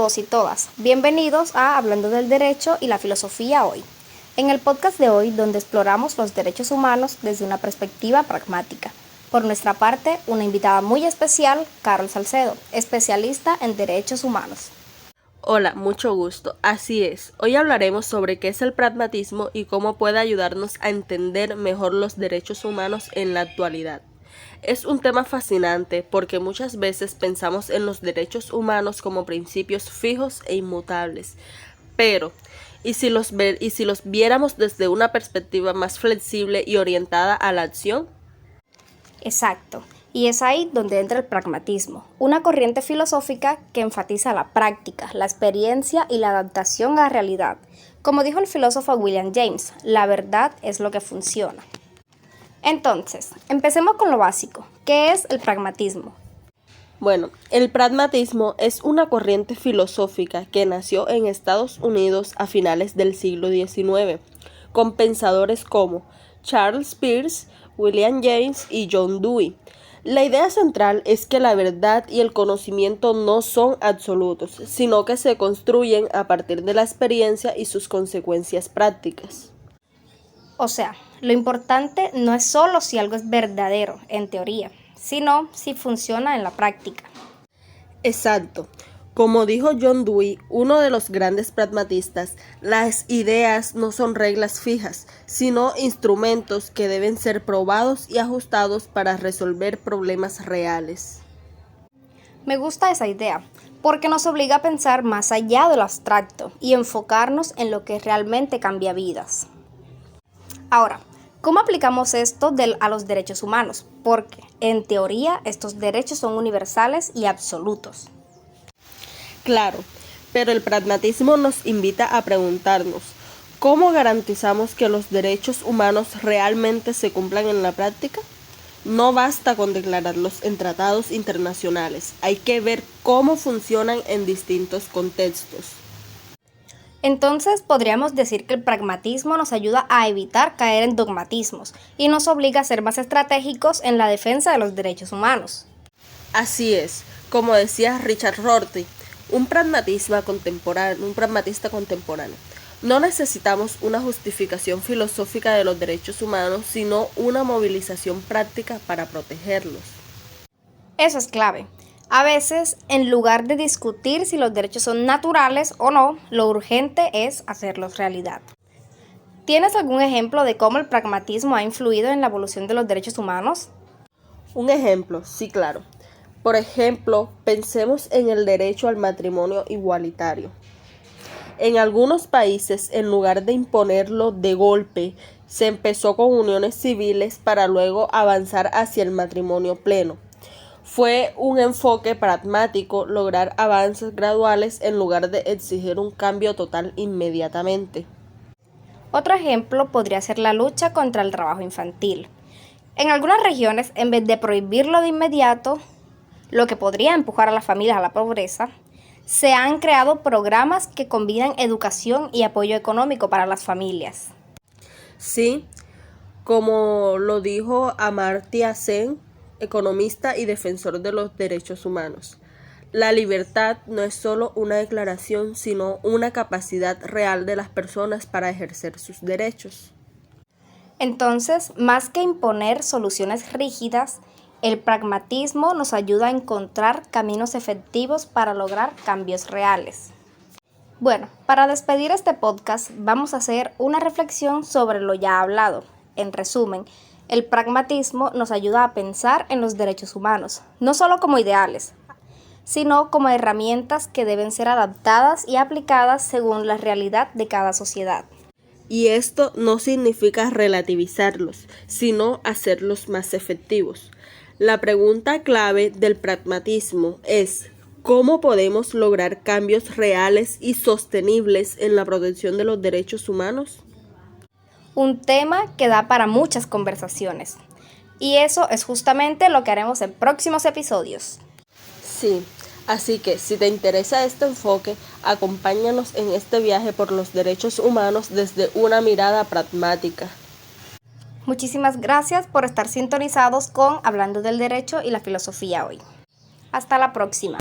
todos y todas, bienvenidos a Hablando del Derecho y la Filosofía hoy. En el podcast de hoy, donde exploramos los derechos humanos desde una perspectiva pragmática. Por nuestra parte, una invitada muy especial, Carol Salcedo, especialista en derechos humanos. Hola, mucho gusto. Así es, hoy hablaremos sobre qué es el pragmatismo y cómo puede ayudarnos a entender mejor los derechos humanos en la actualidad. Es un tema fascinante porque muchas veces pensamos en los derechos humanos como principios fijos e inmutables, pero ¿y si los viéramos desde una perspectiva más flexible y orientada a la acción? Exacto, y es ahí donde entra el pragmatismo, una corriente filosófica que enfatiza la práctica, la experiencia y la adaptación a la realidad. Como dijo el filósofo William James, la verdad es lo que funciona. Entonces, empecemos con lo básico. ¿Qué es el pragmatismo? Bueno, el pragmatismo es una corriente filosófica que nació en Estados Unidos a finales del siglo XIX, con pensadores como Charles Peirce, William James y John Dewey. La idea central es que la verdad y el conocimiento no son absolutos, sino que se construyen a partir de la experiencia y sus consecuencias prácticas. O sea, lo importante no es solo si algo es verdadero, en teoría, sino si funciona en la práctica. Exacto. Como dijo John Dewey, uno de los grandes pragmatistas, las ideas no son reglas fijas, sino instrumentos que deben ser probados y ajustados para resolver problemas reales. Me gusta esa idea, porque nos obliga a pensar más allá de lo abstracto y enfocarnos en lo que realmente cambia vidas. Ahora, ¿cómo aplicamos esto a los derechos humanos? Porque, en teoría, estos derechos son universales y absolutos. Claro, pero el pragmatismo nos invita a preguntarnos, ¿cómo garantizamos que los derechos humanos realmente se cumplan en la práctica? No basta con declararlos en tratados internacionales, hay que ver cómo funcionan en distintos contextos. Entonces, podríamos decir que el pragmatismo nos ayuda a evitar caer en dogmatismos y nos obliga a ser más estratégicos en la defensa de los derechos humanos. Así es, como decía Richard Rorty, un pragmatista contemporáneo. No necesitamos una justificación filosófica de los derechos humanos, sino una movilización práctica para protegerlos. Eso es clave. A veces, en lugar de discutir si los derechos son naturales o no, lo urgente es hacerlos realidad. ¿Tienes algún ejemplo de cómo el pragmatismo ha influido en la evolución de los derechos humanos? Un ejemplo, sí, claro. Por ejemplo, pensemos en el derecho al matrimonio igualitario. En algunos países, en lugar de imponerlo de golpe, se empezó con uniones civiles para luego avanzar hacia el matrimonio pleno. Fue un enfoque pragmático lograr avances graduales en lugar de exigir un cambio total inmediatamente. Otro ejemplo podría ser la lucha contra el trabajo infantil. En algunas regiones, en vez de prohibirlo de inmediato, lo que podría empujar a las familias a la pobreza, se han creado programas que combinan educación y apoyo económico para las familias. Sí, como lo dijo Amartya Sen, economista y defensor de los derechos humanos. La libertad no es solo una declaración, sino una capacidad real de las personas para ejercer sus derechos. Entonces, más que imponer soluciones rígidas, el pragmatismo nos ayuda a encontrar caminos efectivos para lograr cambios reales. Bueno, para despedir este podcast vamos a hacer una reflexión sobre lo ya hablado. En resumen, el pragmatismo nos ayuda a pensar en los derechos humanos, no solo como ideales, sino como herramientas que deben ser adaptadas y aplicadas según la realidad de cada sociedad. Y esto no significa relativizarlos, sino hacerlos más efectivos. La pregunta clave del pragmatismo es: ¿cómo podemos lograr cambios reales y sostenibles en la protección de los derechos humanos? Un tema que da para muchas conversaciones. Y eso es justamente lo que haremos en próximos episodios. Sí, así que si te interesa este enfoque, acompáñanos en este viaje por los derechos humanos desde una mirada pragmática. Muchísimas gracias por estar sintonizados con Hablando del Derecho y la Filosofía hoy. Hasta la próxima.